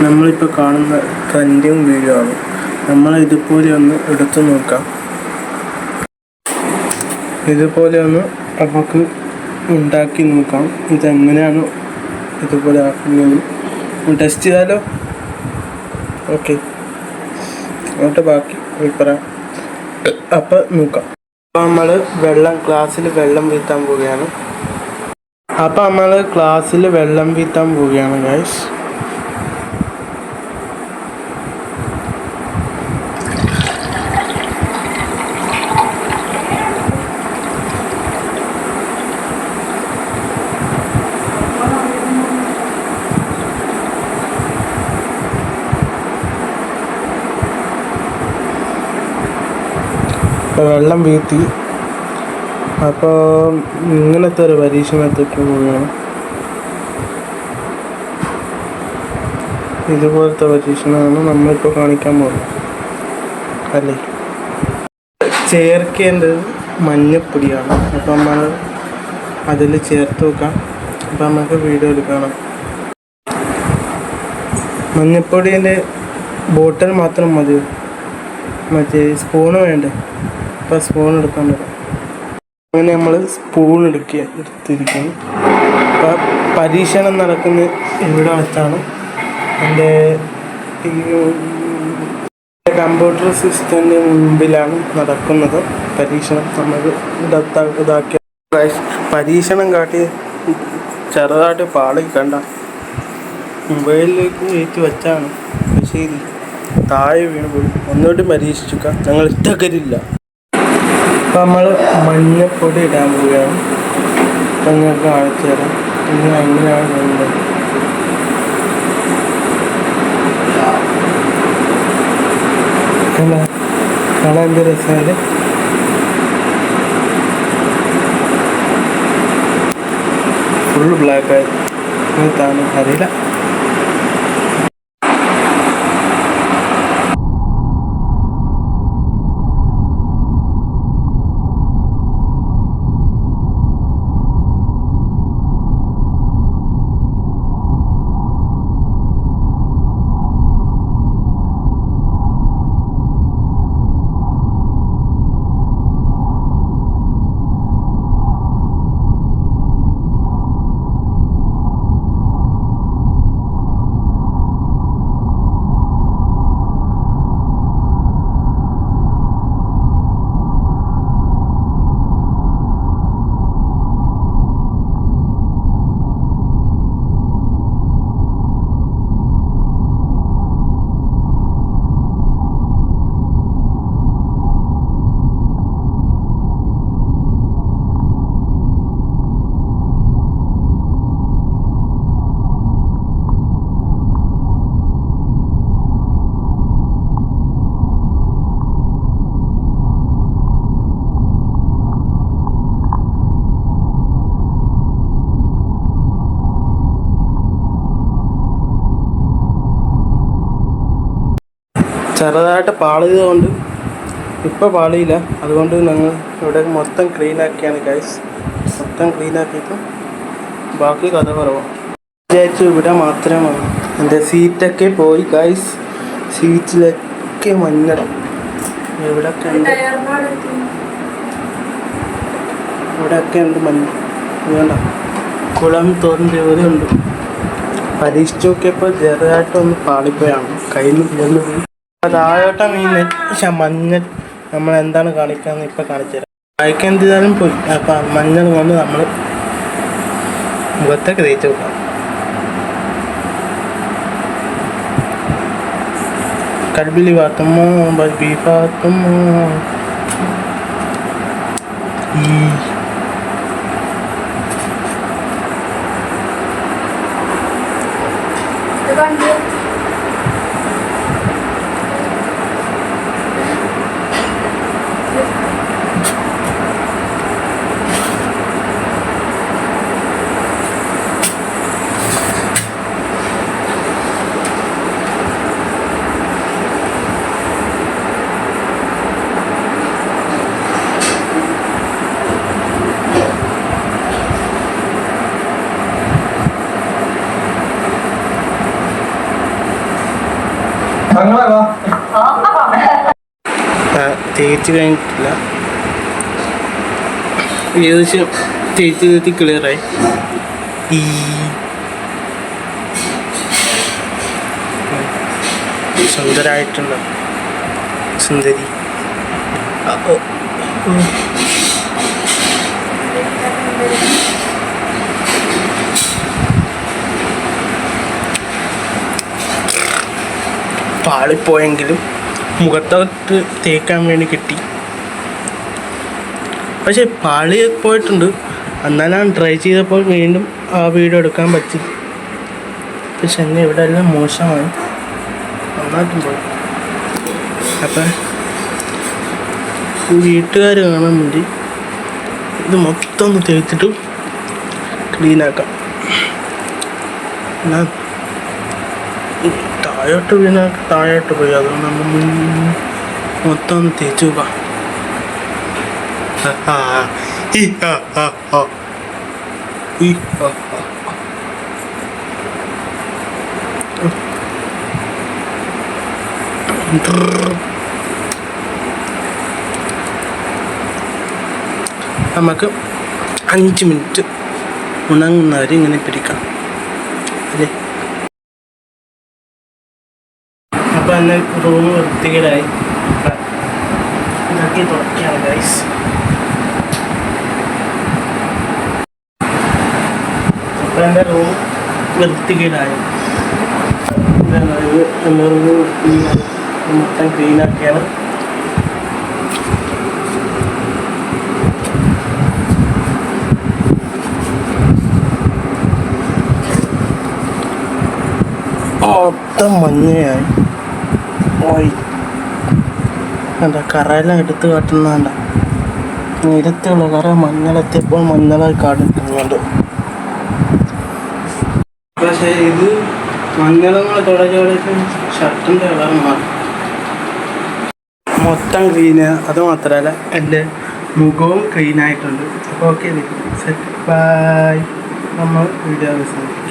നമ്മളിപ്പോൾ കാണുന്ന trending video ആണ്. നമ്മൾ ഇതുപോലെ ഒന്ന് എടുത്തു നോക്കാം. ഇതുപോലെ ഒന്ന് നമുക്ക് ഉണ്ടാക്കി നോക്കാം. ഇതെങ്ങനെയാണ് ഇതുപോലെ ആക്കുന്നത് ടെസ്റ്റ് ചെയ്താലോ? ഓക്കെ, എന്നിട്ട് ബാക്കി പറയാം. അപ്പം നോക്കാം. അപ്പോൾ നമ്മൾ ക്ലാസ്സിൽ വെള്ളം വീഴ്ത്താൻ പോവുകയാണ്. ഗൈസ്. വെള്ളം വീഴ്ത്തി. അപ്പോൾ ഇങ്ങനത്തെ ഒരു പരീക്ഷണത്തിലേക്ക് പോവുകയാണ്. ഇതുപോലത്തെ പരീക്ഷണമാണ് നമ്മളിപ്പോൾ കാണിക്കാൻ പോകുന്നത് അല്ലേ. ചേർക്കേണ്ടത് മഞ്ഞപ്പൊടിയാണ്. അപ്പോൾ നമ്മൾ അതിൽ ചേർത്ത് വെക്കാം. അപ്പോൾ നമുക്ക് വീഡിയോയിൽ കാണാം. മഞ്ഞപ്പൊടീൻ്റെ ബോട്ടിൽ മാത്രം മതി, മറ്റേ സ്പൂണ് വേണ്ടേ. അപ്പോൾ സ്പൂൺ എടുക്കാൻ പറ്റും. അങ്ങനെ നമ്മൾ സ്പൂൺ എടുത്തിരിക്കുന്നു. അപ്പോൾ പരീക്ഷണം നടക്കുന്ന ഇവിടെ വെച്ചാണ്. എൻ്റെ ഈ കമ്പ്യൂട്ടർ സിസ്റ്റത്തിൻ്റെ മുമ്പിലാണ് നടക്കുന്നത് പരീക്ഷണം. നമ്മൾ ഇതാക്കിയ പരീക്ഷണം കാട്ടി ചെറുതായിട്ട് പാളി കണ്ട മൊബൈലിലേക്ക് കയറ്റി വെച്ചാണ്. പക്ഷേ താഴെ വീണ് പോയി. ഒന്നുകൂടി പരീക്ഷിക്കുക, ഞങ്ങൾ ഇഷ്ടകരില്ല. അപ്പം നമ്മൾ മഞ്ഞപ്പൊടി ഇടാൻ പോവുകയാണ്. അപ്പം നിങ്ങൾക്ക് കാണിച്ചു തരാം എങ്ങനെയാണ് വേണ്ടത്. കാണാൻ എന്ത് രസമാണ്. ഫുൾ ബ്ലാക്കായി അറിയില്ല. ചെറുതായിട്ട് പാളിയത് കൊണ്ട് ഇപ്പോൾ പാളിയില്ല. അതുകൊണ്ട് ഞങ്ങൾ ഇവിടെ മൊത്തം ക്ലീനാക്കിയാണ് ഗൈസ്. മൊത്തം ക്ലീനാക്കിയിട്ട് ബാക്കി കഥ കുറവാണ്. വിചാരിച്ചു ഇവിടെ മാത്രമാണ്. എൻ്റെ സീറ്റൊക്കെ പോയി ഗൈസ്. സീറ്റിലൊക്കെ മഞ്ഞൾ. ഇവിടെയൊക്കെ ഉണ്ട്, ഇവിടെയൊക്കെ ഉണ്ട് മഞ്ഞൾ. വേണ്ട, കുളം തോന്നിൻ്റെ ഇവിടെ ഉണ്ട്. പരീക്ഷിച്ച് നോക്കിയപ്പോൾ ചെറുതായിട്ടൊന്ന് പാളിപ്പോയാണ്. കയ്യിൽ നിന്ന് വീണ് പോയി. താഴോട്ട മീൻ മഞ്ഞൾ നമ്മൾ എന്താണ് കാണിക്കാന്ന് ഇപ്പം കാണിച്ചു തരാം. കഴിക്കാൻ എന്തിനാലും പോയി. അപ്പം മഞ്ഞൾ കൊണ്ട് നമ്മൾ മുഖത്തൊക്കെ തേച്ച് വെക്കാം. കൽബിലി ഭാഗത്തുമോ ബി ഭാഗത്തുമോ തേച്ച് കഴിഞ്ഞിട്ടില്ല, ഏകദേശം തേച്ച് ക്ലിയറായി. ഈ സുന്ദരായിട്ടുണ്ട്, സുന്ദരി. പാളിപ്പോയെങ്കിലും മുഖത്തോട്ട് തേക്കാൻ വേണ്ടി കിട്ടി. പക്ഷെ പാളി പോയിട്ടുണ്ട്. എന്നാലും ട്രൈ ചെയ്തപ്പോൾ വീണ്ടും ആ വീഡിയോ എടുക്കാൻ പറ്റി. പക്ഷെ എന്നെ ഇവിടെ എല്ലാം മോശമായി, നന്നായിട്ടും പോയി. അപ്പം വീട്ടുകാർ കാണാൻ വേണ്ടി ഇത് മൊത്തം ഒന്ന് തേച്ചിട്ട് ക്ലീനാക്കാം. എന്നാൽ താഴോട്ട് വീണ താഴോട്ട് പോയി, അതുകൊണ്ട് നമ്മൾ മൊത്തം ഒന്ന് തേച്ച് നോക്കാം. നമുക്ക് 5 മിനിറ്റ് ഉണങ്ങുന്നവരെ ഇങ്ങനെ പിടിക്കാം അല്ലേ. അപ്പം എന്നെ റൂം വൃത്തികേടായി, ഇതൊക്കെ തുടക്കുകയാണ് ഗൈസ്. അപ്പം എൻ്റെ റൂം വൃത്തികേടായി, മൊത്തം ക്ലീനാക്കിയാണ്. മൊത്തം മഞ്ഞയായി പോയി. എന്താ കറയെല്ലാം എടുത്ത് കാട്ടുന്നണ്ട, നിരത്തിലുള്ള കറ മഞ്ഞളെത്തിയപ്പോൾ മഞ്ഞളായി കാണിക്കുന്നുണ്ട്. പക്ഷേ ഇത് മഞ്ഞളങ്ങൾ തുടച്ച് ഷർട്ടിൻ്റെ കളർ മാറി മൊത്തം ക്ലീന്. അത് മാത്രമല്ല എൻ്റെ മുഖവും ക്ലീനായിട്ടുണ്ട്. അപ്പോൾ ഓക്കെ, സെറ്റ്. ബൈ. നമ്മൾ വീഡിയോ അവസാനിക്കും.